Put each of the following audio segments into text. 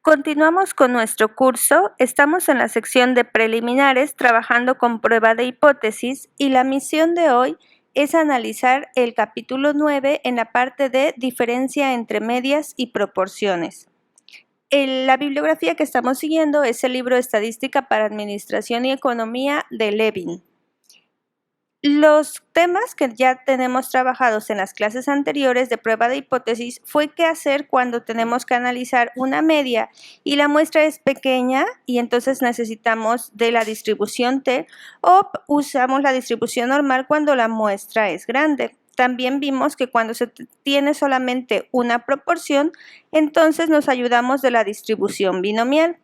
Continuamos con nuestro curso. Estamos en la sección de preliminares trabajando con prueba de hipótesis y la misión de hoy es analizar el capítulo 9 en la parte de diferencia entre medias y proporciones. La bibliografía que estamos siguiendo es el libro Estadística para Administración y Economía de Levin. Los temas que ya tenemos trabajados en las clases anteriores de prueba de hipótesis fue qué hacer cuando tenemos que analizar una media y la muestra es pequeña y entonces necesitamos de la distribución T, o usamos la distribución normal cuando la muestra es grande. También vimos que cuando se tiene solamente una proporción, entonces nos ayudamos de la distribución binomial.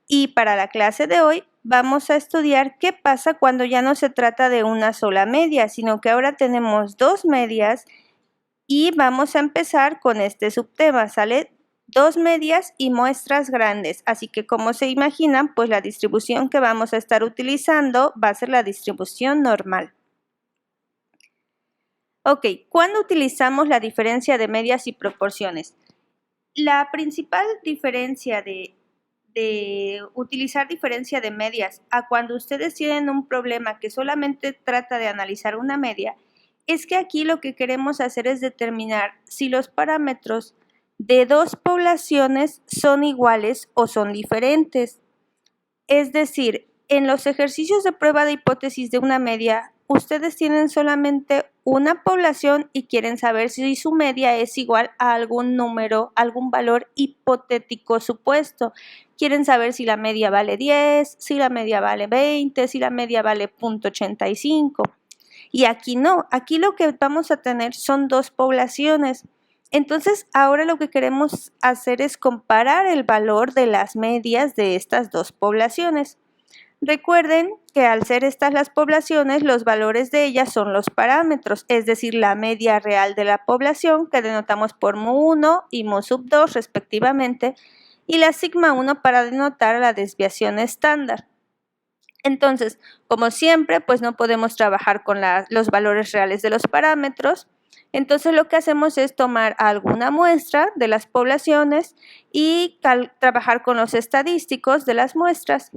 Y para la clase de hoy vamos a estudiar qué pasa cuando ya no se trata de una sola media, sino que ahora tenemos dos medias y vamos a empezar con este subtema, ¿sale? Dos medias y muestras grandes, así que como se imaginan, pues la distribución que vamos a estar utilizando va a ser la distribución normal. Ok, ¿cuándo utilizamos la diferencia de medias y proporciones? La principal diferencia de utilizar diferencia de medias a cuando ustedes tienen un problema que solamente trata de analizar una media, es que aquí lo que queremos hacer es determinar si los parámetros de dos poblaciones son iguales o son diferentes. Es decir, en los ejercicios de prueba de hipótesis de una media, ustedes tienen solamente una población y quieren saber si su media es igual a algún número, algún valor hipotético supuesto. Quieren saber si la media vale 10, si la media vale 20, si la media vale 0.85. Y aquí no, aquí lo que vamos a tener son dos poblaciones. Entonces, ahora lo que queremos hacer es comparar el valor de las medias de estas dos poblaciones. Recuerden que al ser estas las poblaciones, los valores de ellas son los parámetros, es decir, la media real de la población, que denotamos por mu1 y mu2 respectivamente, y la sigma 1 para denotar la desviación estándar. Entonces, como siempre, pues no podemos trabajar con los valores reales de los parámetros. Entonces lo que hacemos es tomar alguna muestra de las poblaciones y trabajar con los estadísticos de las muestras.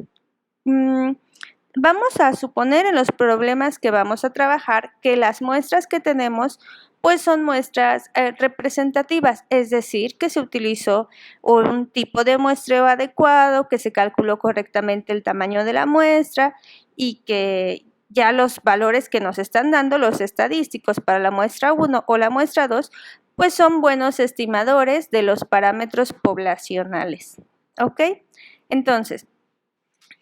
Vamos a suponer en los problemas que vamos a trabajar que las muestras que tenemos pues son muestras representativas, es decir, que se utilizó un tipo de muestreo adecuado, que se calculó correctamente el tamaño de la muestra y que ya los valores que nos están dando los estadísticos para la muestra 1 o la muestra 2, pues son buenos estimadores de los parámetros poblacionales. ¿Ok? Entonces,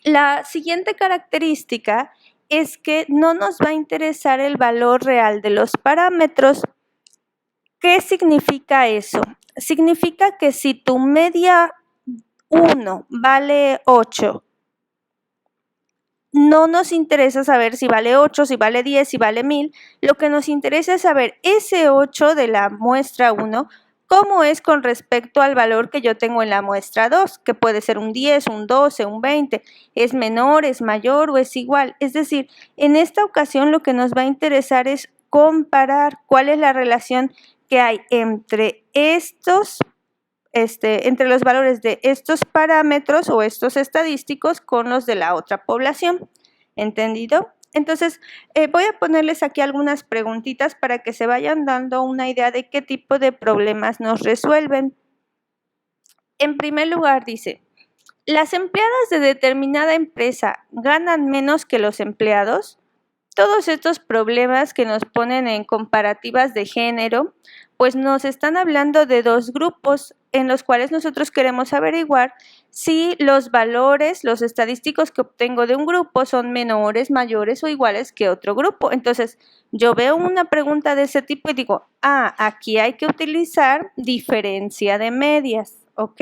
la siguiente característica es que no nos va a interesar el valor real de los parámetros. ¿Qué significa eso? Significa que si tu media 1 vale 8, no nos interesa saber si vale 8, si vale 10, si vale 1000. Lo que nos interesa es saber ese 8 de la muestra 1, cómo es con respecto al valor que yo tengo en la muestra 2, que puede ser un 10, un 12, un 20. ¿Es menor, es mayor o es igual? Es decir, en esta ocasión lo que nos va a interesar es comparar cuál es la relación que hay entre entre los valores de estos parámetros o estos estadísticos con los de la otra población. ¿Entendido? Entonces, voy a ponerles aquí algunas preguntitas para que se vayan dando una idea de qué tipo de problemas nos resuelven. En primer lugar, dice, ¿las empleadas de determinada empresa ganan menos que los empleados? Todos estos problemas que nos ponen en comparativas de género, pues nos están hablando de dos grupos en los cuales nosotros queremos averiguar si los valores, los estadísticos que obtengo de un grupo son menores, mayores o iguales que otro grupo. Entonces, yo veo una pregunta de ese tipo y digo, aquí hay que utilizar diferencia de medias, ¿ok?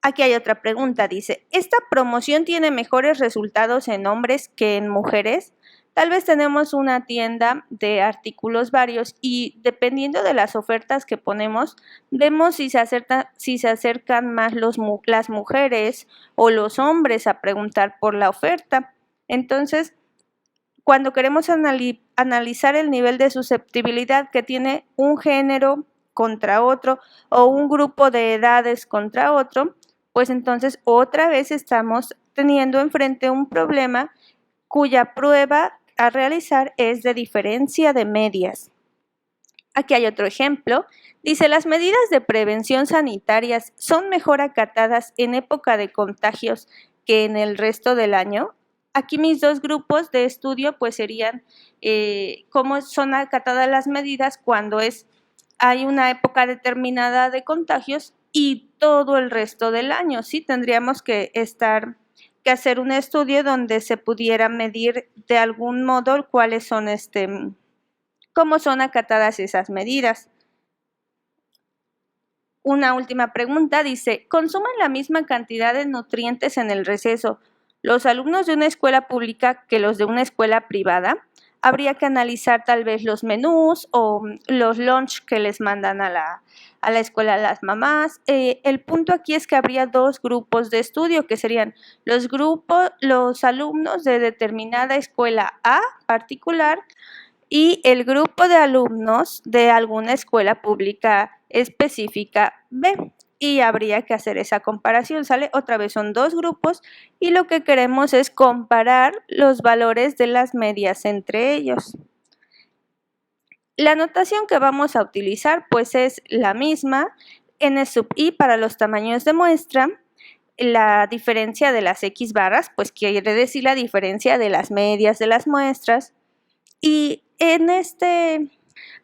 Aquí hay otra pregunta, dice, ¿esta promoción tiene mejores resultados en hombres que en mujeres? Tal vez tenemos una tienda de artículos varios y dependiendo de las ofertas que ponemos, vemos si se acercan más las mujeres o los hombres a preguntar por la oferta. Entonces, cuando queremos analizar el nivel de susceptibilidad que tiene un género contra otro o un grupo de edades contra otro, pues entonces otra vez estamos teniendo enfrente un problema cuya prueba a realizar es de diferencia de medias. Aquí hay otro ejemplo. Dice, las medidas de prevención sanitarias son mejor acatadas en época de contagios que en el resto del año. Aquí mis dos grupos de estudio pues serían cómo son acatadas las medidas cuando hay una época determinada de contagios y todo el resto del año. Sí, tendríamos que hacer un estudio donde se pudiera medir de algún modo cuáles son cómo son acatadas esas medidas. Una última pregunta dice, ¿consumen la misma cantidad de nutrientes en el receso los alumnos de una escuela pública que los de una escuela privada? Habría que analizar tal vez los menús o los lunch que les mandan a la escuela las mamás. El punto aquí es que habría dos grupos de estudio que serían los alumnos de determinada escuela A particular y el grupo de alumnos de alguna escuela pública específica B. Y habría que hacer esa comparación, ¿sale? Otra vez son dos grupos y lo que queremos es comparar los valores de las medias entre ellos. La notación que vamos a utilizar pues es la misma, n sub i para los tamaños de muestra, la diferencia de las x barras, pues quiere decir la diferencia de las medias de las muestras. Y en este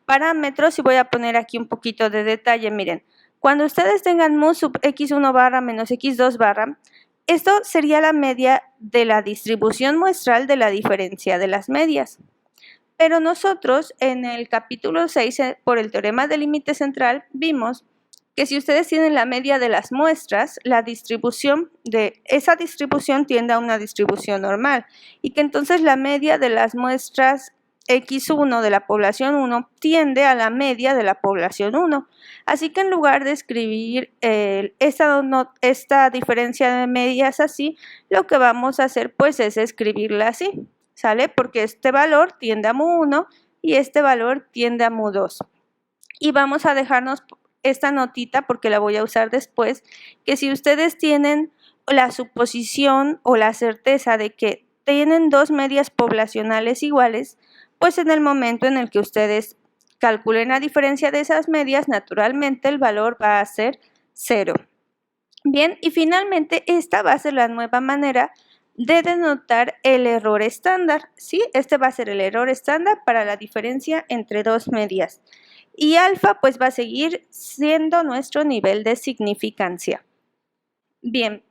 parámetro, si voy a poner aquí un poquito de detalle, miren, cuando ustedes tengan mu sub x1 barra menos x2 barra, esto sería la media de la distribución muestral de la diferencia de las medias. Pero nosotros en el capítulo 6, por el teorema del límite central, vimos que si ustedes tienen la media de las muestras, la distribución de esa distribución tiende a una distribución normal y que entonces la media de las muestras X1 de la población 1 tiende a la media de la población 1. Así que en lugar de escribir esta diferencia de medias así, lo que vamos a hacer pues es escribirla así, ¿sale? Porque este valor tiende a mu1 y este valor tiende a mu2. Y vamos a dejarnos esta notita porque la voy a usar después, que si ustedes tienen la suposición o la certeza de que tienen dos medias poblacionales iguales, pues en el momento en el que ustedes calculen la diferencia de esas medias, naturalmente el valor va a ser 0. Bien, y finalmente esta va a ser la nueva manera de denotar el error estándar, ¿sí? Este va a ser el error estándar para la diferencia entre dos medias. Y alfa pues va a seguir siendo nuestro nivel de significancia. Bien,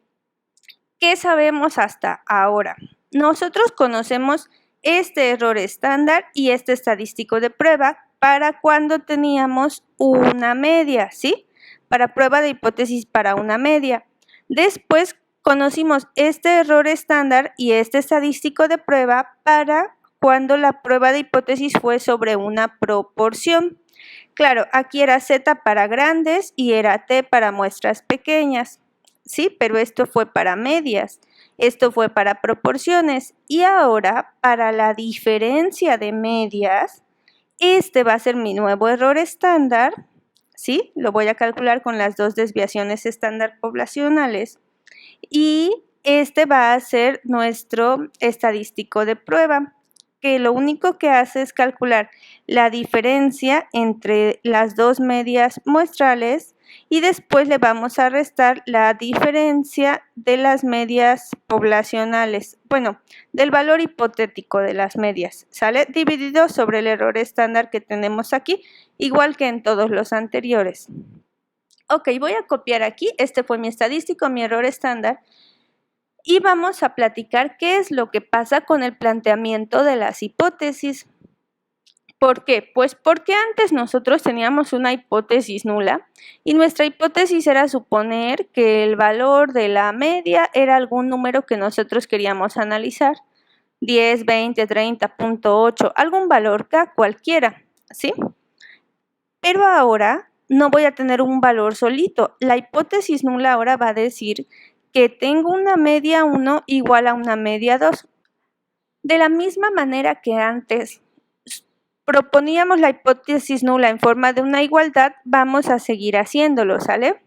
¿qué sabemos hasta ahora? Nosotros conocemos este error estándar y este estadístico de prueba para cuando teníamos una media, ¿sí? Para prueba de hipótesis para una media. Después conocimos este error estándar y este estadístico de prueba para cuando la prueba de hipótesis fue sobre una proporción. Claro, aquí era Z para grandes y era T para muestras pequeñas, ¿sí? Pero esto fue para medias. Esto fue para proporciones y ahora para la diferencia de medias, este va a ser mi nuevo error estándar, ¿sí? Lo voy a calcular con las dos desviaciones estándar poblacionales y este va a ser nuestro estadístico de prueba, que lo único que hace es calcular la diferencia entre las dos medias muestrales y después le vamos a restar la diferencia de las medias poblacionales, bueno, del valor hipotético de las medias, ¿sale? Dividido sobre el error estándar que tenemos aquí, igual que en todos los anteriores. Ok, voy a copiar aquí, este fue mi estadístico, mi error estándar, y vamos a platicar qué es lo que pasa con el planteamiento de las hipótesis. ¿Por qué? Pues porque antes nosotros teníamos una hipótesis nula y nuestra hipótesis era suponer que el valor de la media era algún número que nosotros queríamos analizar, 10, 20, 30, 0.8, algún valor K cualquiera, ¿sí? Pero ahora no voy a tener un valor solito. La hipótesis nula ahora va a decir que tengo una media 1 igual a una media 2. De la misma manera que antes proponíamos la hipótesis nula en forma de una igualdad, vamos a seguir haciéndolo, ¿sale?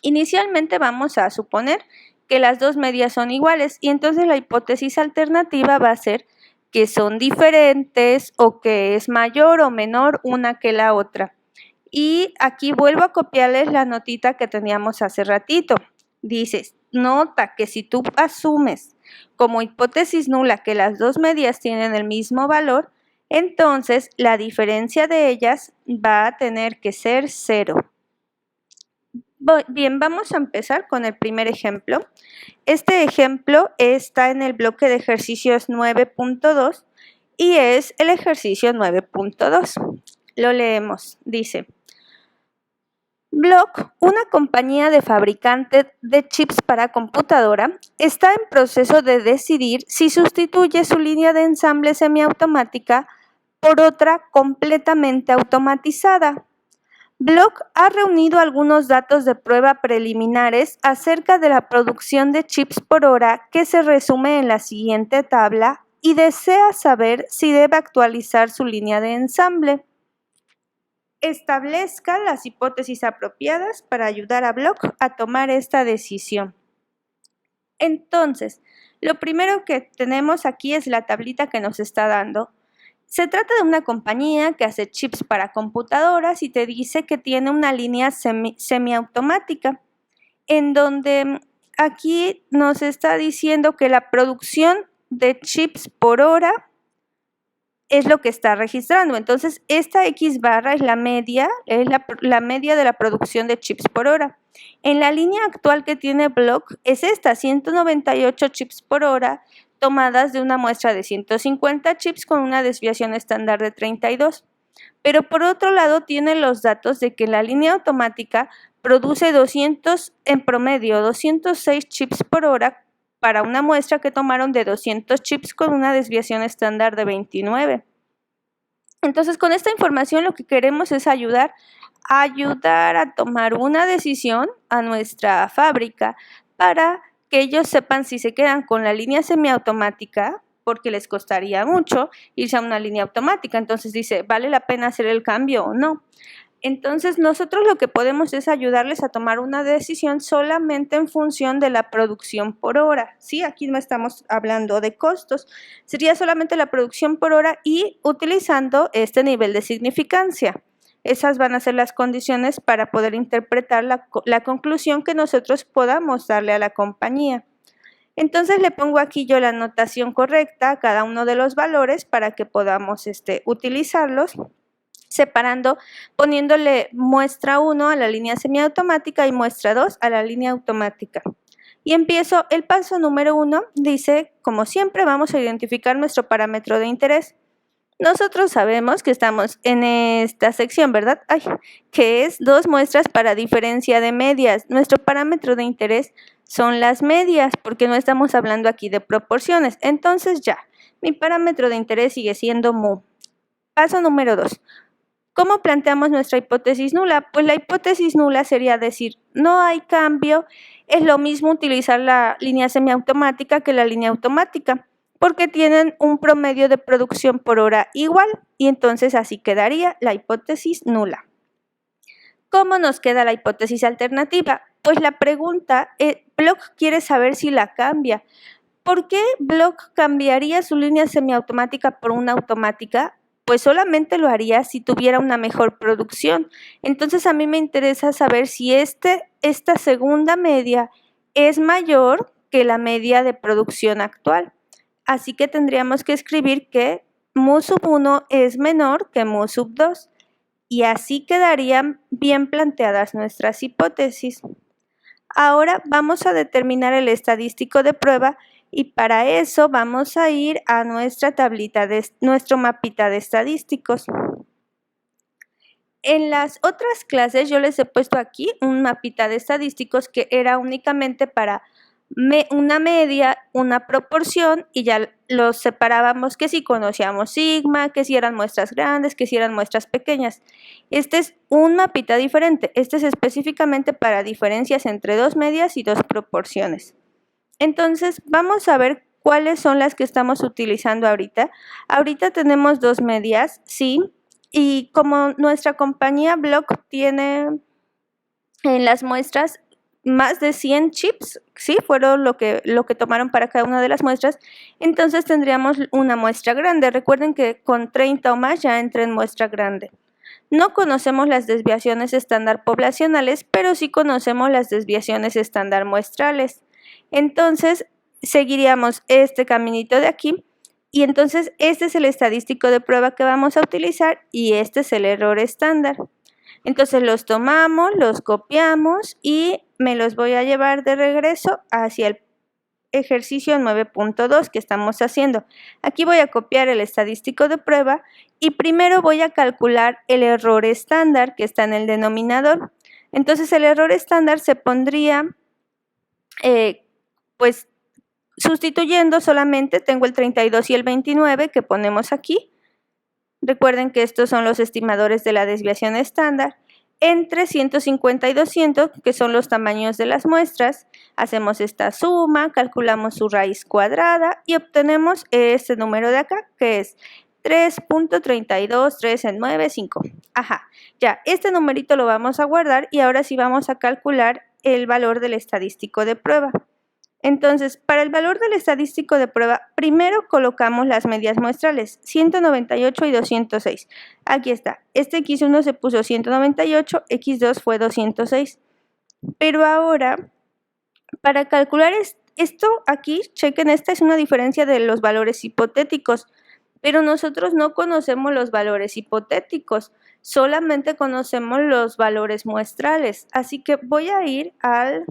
Inicialmente vamos a suponer que las dos medias son iguales y entonces la hipótesis alternativa va a ser que son diferentes o que es mayor o menor una que la otra. Y aquí vuelvo a copiarles la notita que teníamos hace ratito. Dices, nota que si tú asumes como hipótesis nula que las dos medias tienen el mismo valor, entonces la diferencia de ellas va a tener que ser 0. Bien, vamos a empezar con el primer ejemplo. Este ejemplo está en el bloque de ejercicios 9.2 y es el ejercicio 9.2. Lo leemos. Dice, Block, una compañía de fabricante de chips para computadora, está en proceso de decidir si sustituye su línea de ensamble semiautomática por otra completamente automatizada. Block ha reunido algunos datos de prueba preliminares acerca de la producción de chips por hora que se resume en la siguiente tabla y desea saber si debe actualizar su línea de ensamble. Establezca las hipótesis apropiadas para ayudar a Block a tomar esta decisión. Entonces, lo primero que tenemos aquí es la tablita que nos está dando. Se trata de una compañía que hace chips para computadoras y te dice que tiene una línea semiautomática, en donde aquí nos está diciendo que la producción de chips por hora es lo que está registrando. Entonces, esta X barra es la media de la producción de chips por hora. En la línea actual que tiene Block es esta, 198 chips por hora, tomadas de una muestra de 150 chips con una desviación estándar de 32. Pero por otro lado tiene los datos de que la línea automática produce 200 en promedio, 206 chips por hora para una muestra que tomaron de 200 chips con una desviación estándar de 29. Entonces, con esta información lo que queremos es ayudar a tomar una decisión a nuestra fábrica para que ellos sepan si se quedan con la línea semiautomática, porque les costaría mucho irse a una línea automática. Entonces dice, ¿vale la pena hacer el cambio o no? Entonces nosotros lo que podemos es ayudarles a tomar una decisión solamente en función de la producción por hora. ¿Sí? Aquí no estamos hablando de costos. Sería solamente la producción por hora y utilizando este nivel de significancia. Esas van a ser las condiciones para poder interpretar la conclusión que nosotros podamos darle a la compañía. Entonces le pongo aquí yo la notación correcta a cada uno de los valores para que podamos utilizarlos, separando, poniéndole muestra 1 a la línea semiautomática y muestra 2 a la línea automática. Y empiezo, el paso número 1 dice, como siempre, vamos a identificar nuestro parámetro de interés. Nosotros sabemos que estamos en esta sección, ¿verdad? Que es 2 muestras para diferencia de medias. Nuestro parámetro de interés son las medias, porque no estamos hablando aquí de proporciones. Entonces ya, mi parámetro de interés sigue siendo mu. Paso número 2. ¿Cómo planteamos nuestra hipótesis nula? Pues la hipótesis nula sería decir, no hay cambio, es lo mismo utilizar la línea semiautomática que la línea automática, porque tienen un promedio de producción por hora igual, y entonces así quedaría la hipótesis nula. ¿Cómo nos queda la hipótesis alternativa? Pues la pregunta, Block quiere saber si la cambia. ¿Por qué Block cambiaría su línea semiautomática por una automática? Pues solamente lo haría si tuviera una mejor producción. Entonces a mí me interesa saber si esta segunda media es mayor que la media de producción actual. Así que tendríamos que escribir que mu sub 1 es menor que mu sub 2. Y así quedarían bien planteadas nuestras hipótesis. Ahora vamos a determinar el estadístico de prueba y para eso vamos a ir a nuestra tablita, nuestro mapita de estadísticos. En las otras clases yo les he puesto aquí un mapita de estadísticos que era únicamente para una media, una proporción y ya los separábamos que si conocíamos sigma, que si eran muestras grandes, que si eran muestras pequeñas. Este es un mapita diferente, este es específicamente para diferencias entre 2 medias y 2 proporciones. Entonces vamos a ver cuáles son las que estamos utilizando ahorita. Ahorita tenemos 2 medias, sí, y como nuestra compañía Block tiene en las muestras más de 100 chips, ¿sí? Fueron lo que tomaron para cada una de las muestras, entonces tendríamos una muestra grande. Recuerden que con 30 o más ya entra en muestra grande. No conocemos las desviaciones estándar poblacionales, pero sí conocemos las desviaciones estándar muestrales. Entonces, seguiríamos este caminito de aquí y entonces este es el estadístico de prueba que vamos a utilizar y este es el error estándar. Entonces los tomamos, los copiamos y me los voy a llevar de regreso hacia el ejercicio 9.2 que estamos haciendo. Aquí voy a copiar el estadístico de prueba y primero voy a calcular el error estándar que está en el denominador. Entonces el error estándar se pondría, pues sustituyendo solamente, tengo el 32 y el 29 que ponemos aquí. Recuerden que estos son los estimadores de la desviación estándar. Entre 150 y 200, que son los tamaños de las muestras, hacemos esta suma, calculamos su raíz cuadrada y obtenemos este número de acá, que es 3.32395. Ajá, ya, este numerito lo vamos a guardar y ahora sí vamos a calcular el valor del estadístico de prueba. Entonces, para el valor del estadístico de prueba, primero colocamos las medias muestrales, 198 y 206. Aquí está, este X1 se puso 198, X2 fue 206. Pero ahora, para calcular esto aquí, chequen, esta es una diferencia de los valores hipotéticos, pero nosotros no conocemos los valores hipotéticos, solamente conocemos los valores muestrales. Así que voy a ir al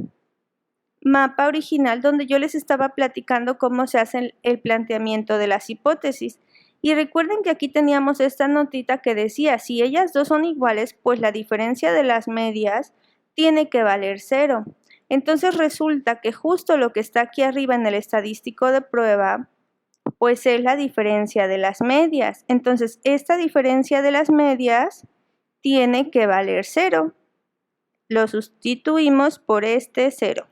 mapa original donde yo les estaba platicando cómo se hace el planteamiento de las hipótesis. Y recuerden que aquí teníamos esta notita que decía, si ellas dos son iguales, pues la diferencia de las medias tiene que valer 0. Entonces resulta que justo lo que está aquí arriba en el estadístico de prueba, pues es la diferencia de las medias. Entonces esta diferencia de las medias tiene que valer 0. Lo sustituimos por este 0.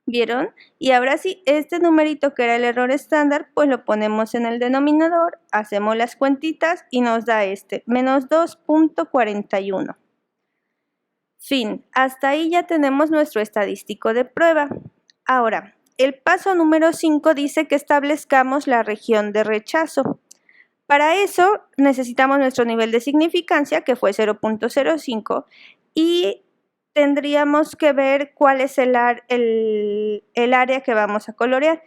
¿Vieron? Y ahora sí, este numerito que era el error estándar, pues lo ponemos en el denominador, hacemos las cuentitas y nos da este, menos 2.41. Fin, hasta ahí ya tenemos nuestro estadístico de prueba. Ahora, el paso número 5 dice que establezcamos la región de rechazo. Para eso necesitamos nuestro nivel de significancia, que fue 0.05, y tendríamos que ver cuál es el área que vamos a colorear.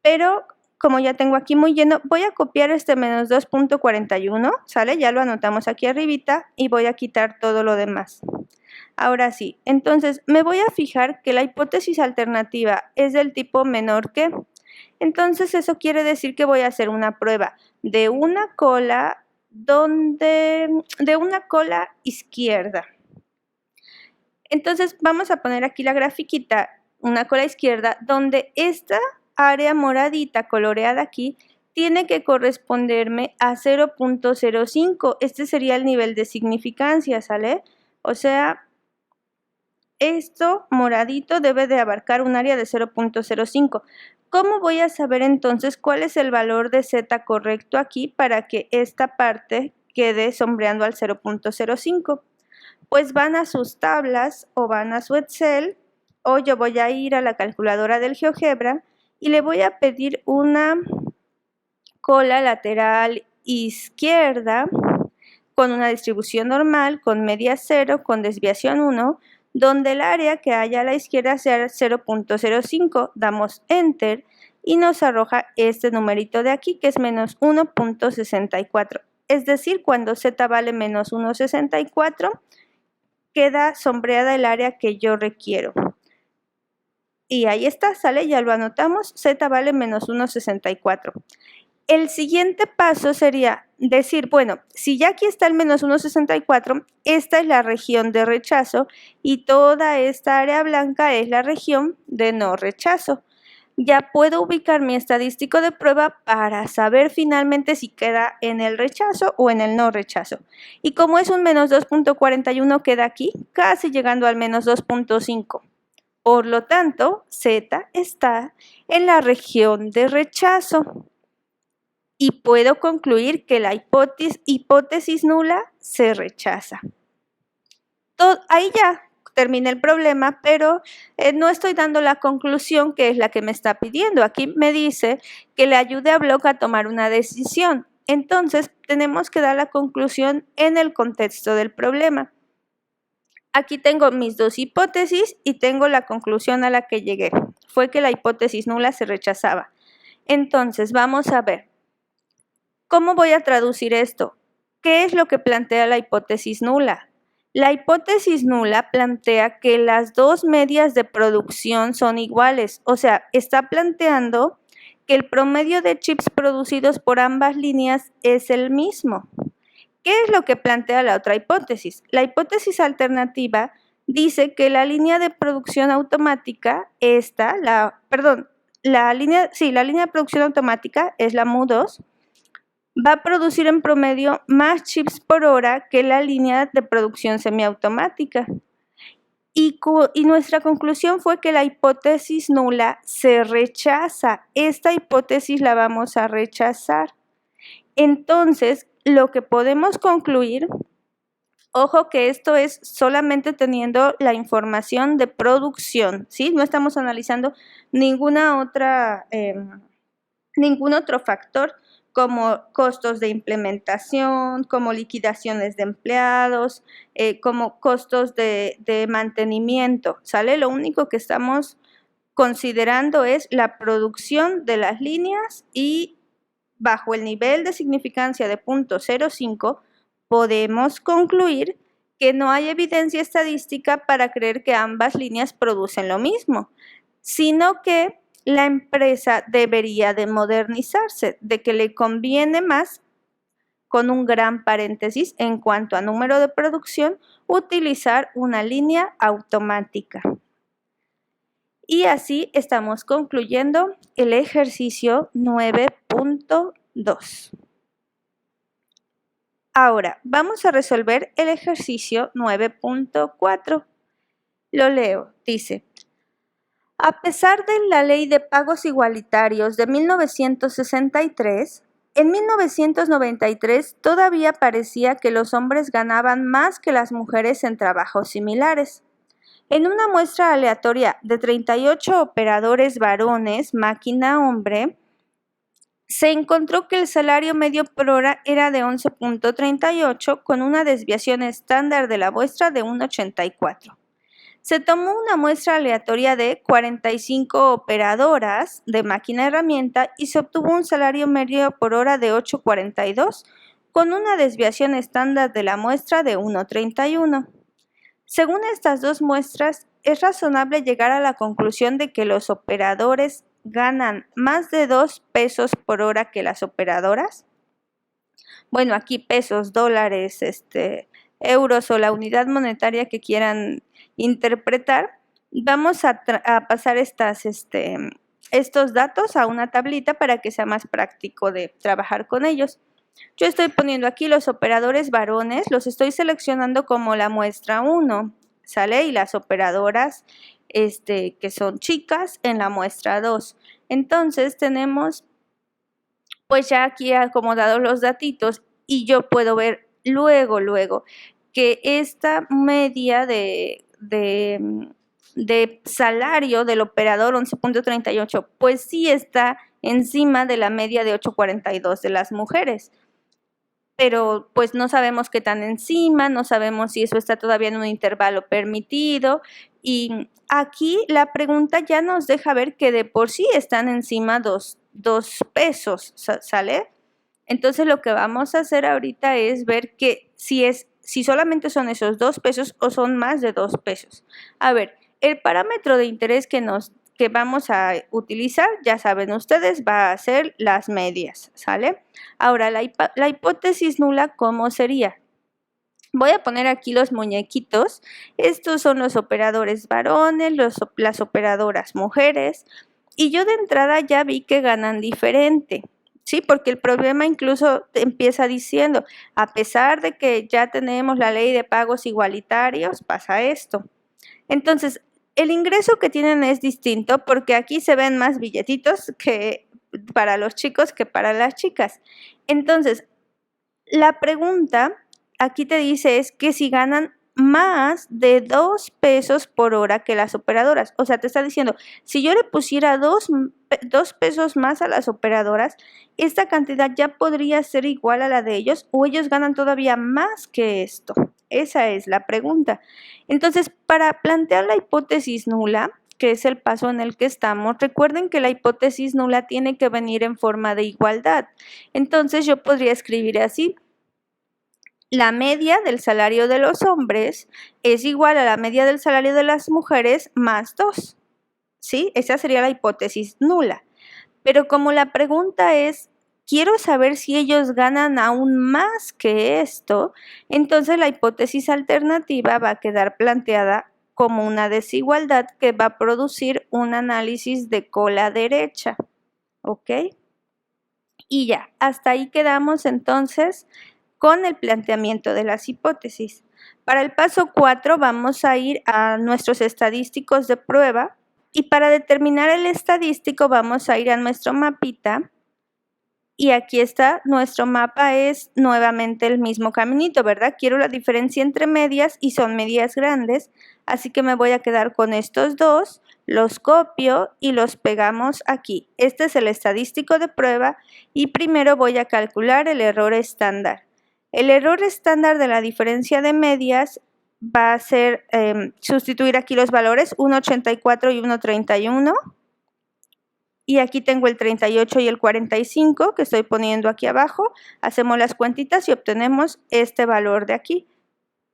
Pero como ya tengo aquí muy lleno, voy a copiar este menos 2.41, ¿sale? Ya lo anotamos aquí arribita y voy a quitar todo lo demás. Ahora sí, entonces me voy a fijar que la hipótesis alternativa es del tipo menor que. Entonces eso quiere decir que voy a hacer una prueba de una cola izquierda. Entonces vamos a poner aquí la grafiquita, una cola izquierda, donde esta área moradita coloreada aquí tiene que corresponderme a 0.05. Este sería el nivel de significancia, ¿sale? O sea, esto moradito debe de abarcar un área de 0.05. ¿Cómo voy a saber entonces cuál es el valor de Z correcto aquí para que esta parte quede sombreando al 0.05? Pues van a sus tablas o van a su Excel, o yo voy a ir a la calculadora del GeoGebra y le voy a pedir una cola lateral izquierda con una distribución normal, con media 0, con desviación 1, donde el área que haya a la izquierda sea 0.05, damos Enter y nos arroja este numerito de aquí que es menos 1.64. Es decir, cuando Z vale menos 1.64, queda sombreada el área que yo requiero. Y ahí está, sale, ya lo anotamos, Z vale menos 1.64. El siguiente paso sería decir, bueno, si ya aquí está el menos 1.64, esta es la región de rechazo y toda esta área blanca es la región de no rechazo. Ya puedo ubicar mi estadístico de prueba para saber finalmente si queda en el rechazo o en el no rechazo. Y como es un menos 2.41, queda aquí, casi llegando al menos 2.5. Por lo tanto, Z está en la región de rechazo. Y puedo concluir que la hipótesis nula se rechaza. Ahí ya terminé el problema, pero no estoy dando la conclusión que es la que me está pidiendo. Aquí me dice que le ayude a Block a tomar una decisión. Entonces, tenemos que dar la conclusión en el contexto del problema. Aquí tengo mis dos hipótesis y tengo la conclusión a la que llegué. Fue que la hipótesis nula se rechazaba. Entonces, vamos a ver. ¿Cómo voy a traducir esto? ¿Qué es lo que plantea la hipótesis nula? La hipótesis nula plantea que las dos medias de producción son iguales, o sea, está planteando que el promedio de chips producidos por ambas líneas es el mismo. ¿Qué es lo que plantea la otra hipótesis? La hipótesis alternativa dice que la línea de producción automática, la línea de producción automática es la MU2, va a producir en promedio más chips por hora que la línea de producción semiautomática. Y nuestra conclusión fue que la hipótesis nula se rechaza. Esta hipótesis la vamos a rechazar. Entonces, lo que podemos concluir, ojo que esto es solamente teniendo la información de producción, ¿sí? No estamos analizando ningún otro factor, como costos de implementación, como liquidaciones de empleados, como costos de mantenimiento, ¿sale? Lo único que estamos considerando es la producción de las líneas y bajo el nivel de significancia de 0.05 podemos concluir que no hay evidencia estadística para creer que ambas líneas producen lo mismo, sino que la empresa debería de modernizarse, de que le conviene más, con un gran paréntesis en cuanto a número de producción, utilizar una línea automática. Y así estamos concluyendo el ejercicio 9.2. Ahora, vamos a resolver el ejercicio 9.4. Lo leo, dice: a pesar de la Ley de Pagos Igualitarios de 1963, en 1993 todavía parecía que los hombres ganaban más que las mujeres en trabajos similares. En una muestra aleatoria de 38 operadores varones, máquina-hombre, se encontró que el salario medio por hora era de 11.38 con una desviación estándar de la muestra de 1.84. Se tomó una muestra aleatoria de 45 operadoras de máquina-herramienta y se obtuvo un salario medio por hora de 8.42 con una desviación estándar de la muestra de 1.31. Según estas dos muestras, es razonable llegar a la conclusión de que los operadores ganan más de 2 pesos por hora que las operadoras. Bueno, aquí pesos, dólares, euros o la unidad monetaria que quieran interpretar. Vamos a pasar estos datos a una tablita para que sea más práctico de trabajar con ellos. Yo estoy poniendo aquí los operadores varones, los estoy seleccionando como la muestra 1, ¿sale? Y las operadoras que son chicas en la muestra 2. Entonces tenemos pues ya aquí acomodados los datitos y yo puedo ver luego que esta media de salario del operador 11.38 pues sí está encima de la media de 8.42 de las mujeres. Pero pues no sabemos qué tan encima, no sabemos si eso está todavía en un intervalo permitido y aquí la pregunta ya nos deja ver que de por sí están encima 2 pesos, ¿sale? Entonces lo que vamos a hacer ahorita es ver que si solamente son esos 2 pesos o son más de 2 pesos. A ver, el parámetro de interés que vamos a utilizar, ya saben ustedes, va a ser las medias, ¿sale? Ahora, la hipótesis nula, ¿cómo sería? Voy a poner aquí los muñequitos. Estos son los operadores varones, las operadoras mujeres. Y yo de entrada ya vi que ganan diferente, ¿sí? Porque el problema incluso empieza diciendo, a pesar de que ya tenemos la ley de pagos igualitarios, pasa esto. Entonces, el ingreso que tienen es distinto porque aquí se ven más billetitos que para los chicos que para las chicas. Entonces, la pregunta aquí te dice es que si ganan más de 2 pesos por hora que las operadoras. O sea, te está diciendo, si yo le pusiera 2 pesos más a las operadoras, esta cantidad ya podría ser igual a la de ellos o ellos ganan todavía más que esto. Esa es la pregunta. Entonces, para plantear la hipótesis nula, que es el paso en el que estamos, recuerden que la hipótesis nula tiene que venir en forma de igualdad. Entonces, yo podría escribir así. La media del salario de los hombres es igual a la media del salario de las mujeres más 2. ¿Sí? Esa sería la hipótesis nula. Pero como la pregunta es, quiero saber si ellos ganan aún más que esto, entonces la hipótesis alternativa va a quedar planteada como una desigualdad que va a producir un análisis de cola derecha. ¿Ok? Y ya, hasta ahí quedamos entonces con el planteamiento de las hipótesis. Para el paso 4 vamos a ir a nuestros estadísticos de prueba y para determinar el estadístico vamos a ir a nuestro mapita y aquí está, nuestro mapa es nuevamente el mismo caminito, ¿verdad? Quiero la diferencia entre medias y son medias grandes, así que me voy a quedar con estos dos, los copio y los pegamos aquí. Este es el estadístico de prueba y primero voy a calcular el error estándar. El error estándar de la diferencia de medias va a ser sustituir aquí los valores 1.84 y 1.31. Y aquí tengo el 38 y el 45 que estoy poniendo aquí abajo. Hacemos las cuentitas y obtenemos este valor de aquí.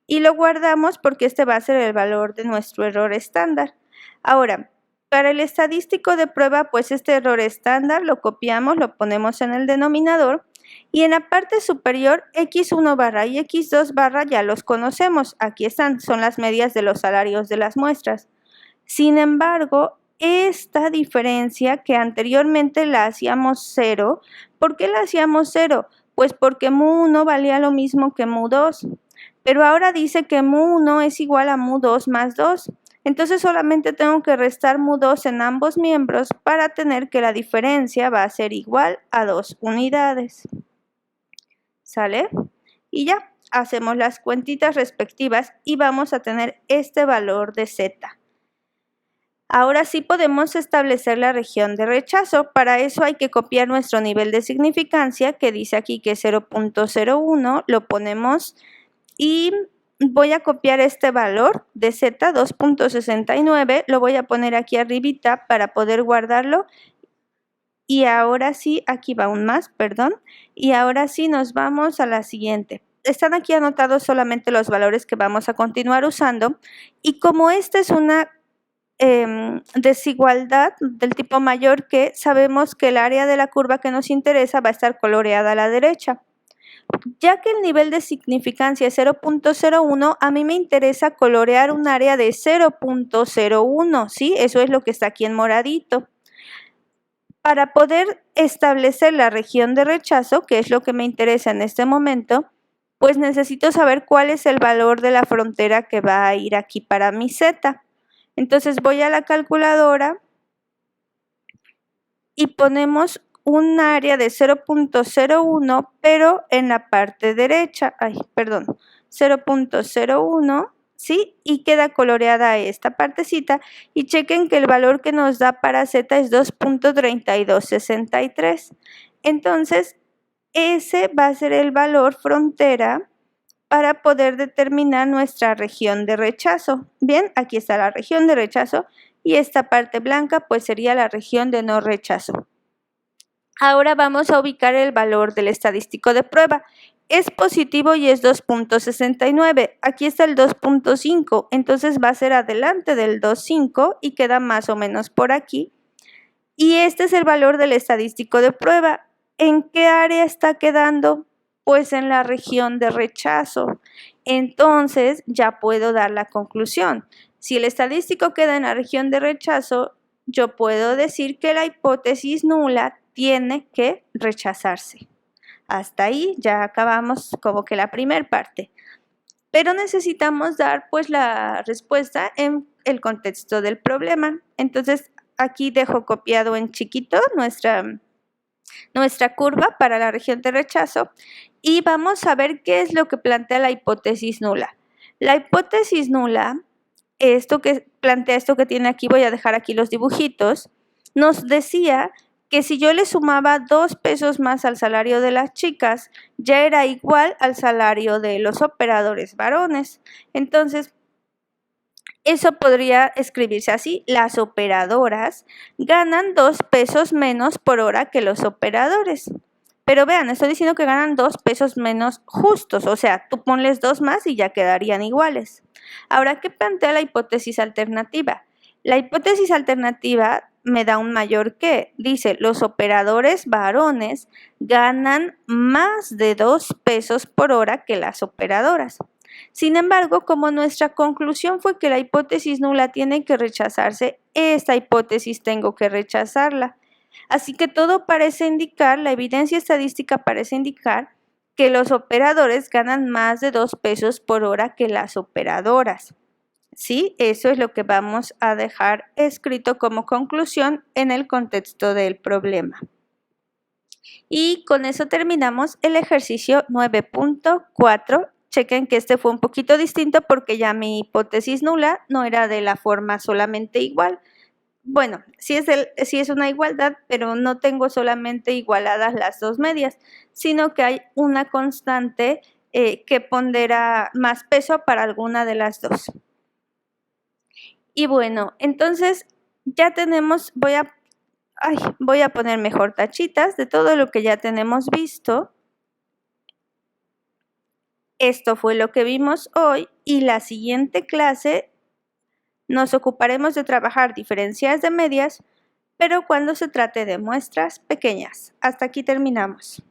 Y lo guardamos porque este va a ser el valor de nuestro error estándar. Ahora, para el estadístico de prueba, pues este error estándar lo copiamos, lo ponemos en el denominador. Y en la parte superior, X1 barra y X2 barra ya los conocemos. Aquí están, son las medias de los salarios de las muestras. Sin embargo, esta diferencia que anteriormente la hacíamos 0, ¿por qué la hacíamos 0? Pues porque mu1 valía lo mismo que mu2, pero ahora dice que mu1 es igual a mu2 más 2. Entonces solamente tengo que restar mu2 en ambos miembros para tener que la diferencia va a ser igual a 2 unidades. ¿Sale? Y ya, hacemos las cuentitas respectivas y vamos a tener este valor de z. Ahora sí podemos establecer la región de rechazo. Para eso hay que copiar nuestro nivel de significancia, que dice aquí que es 0.01, lo ponemos y voy a copiar este valor de z, 2.69, lo voy a poner aquí arribita para poder guardarlo. Y ahora sí, aquí va un más, perdón. Y ahora sí nos vamos a la siguiente. Están aquí anotados solamente los valores que vamos a continuar usando. Y como esta es una desigualdad del tipo mayor que, sabemos que el área de la curva que nos interesa va a estar coloreada a la derecha. Ya que el nivel de significancia es 0.01, a mí me interesa colorear un área de 0.01, ¿sí? Eso es lo que está aquí en moradito. Para poder establecer la región de rechazo, que es lo que me interesa en este momento, pues necesito saber cuál es el valor de la frontera que va a ir aquí para mi z. Entonces voy a la calculadora y ponemos un área de 0.01, pero en la parte derecha, 0.01, ¿sí? Y queda coloreada esta partecita y chequen que el valor que nos da para z es 2.3263. Entonces, ese va a ser el valor frontera para poder determinar nuestra región de rechazo. Bien, aquí está la región de rechazo y esta parte blanca pues sería la región de no rechazo. Ahora vamos a ubicar el valor del estadístico de prueba. Es positivo y es 2.69. Aquí está el 2.5, entonces va a ser adelante del 2.5 y queda más o menos por aquí. Y este es el valor del estadístico de prueba. ¿En qué área está quedando? Pues en la región de rechazo. Entonces ya puedo dar la conclusión. Si el estadístico queda en la región de rechazo, yo puedo decir que la hipótesis nula tiene que rechazarse. Hasta ahí ya acabamos como que la primera parte. Pero necesitamos dar pues la respuesta en el contexto del problema. Entonces aquí dejo copiado en chiquito nuestra curva para la región de rechazo y vamos a ver qué es lo que plantea la hipótesis nula. La hipótesis nula, esto que plantea esto que tiene aquí, voy a dejar aquí los dibujitos, nos decía que si yo le sumaba 2 pesos más al salario de las chicas, ya era igual al salario de los operadores varones. Entonces, eso podría escribirse así: las operadoras ganan 2 pesos menos por hora que los operadores. Pero vean, estoy diciendo que ganan 2 pesos menos justos, o sea, tú ponles 2 más y ya quedarían iguales. Ahora, ¿qué plantea la hipótesis alternativa? La hipótesis alternativa me da un mayor que. Dice, los operadores varones ganan más de 2 pesos por hora que las operadoras. Sin embargo, como nuestra conclusión fue que la hipótesis nula tiene que rechazarse, esta hipótesis tengo que rechazarla. Así que todo parece indicar, la evidencia estadística parece indicar que los operadores ganan más de 2 pesos por hora que las operadoras. Sí, eso es lo que vamos a dejar escrito como conclusión en el contexto del problema. Y con eso terminamos el ejercicio 9.4. Chequen que este fue un poquito distinto porque ya mi hipótesis nula no era de la forma solamente igual. Bueno, sí es una igualdad, pero no tengo solamente igualadas las dos medias, sino que hay una constante que pondera más peso para alguna de las dos. Y bueno, entonces ya tenemos, voy a poner mejor tachitas de todo lo que ya tenemos visto. Esto fue lo que vimos hoy y la siguiente clase nos ocuparemos de trabajar diferencias de medias, pero cuando se trate de muestras pequeñas. Hasta aquí terminamos.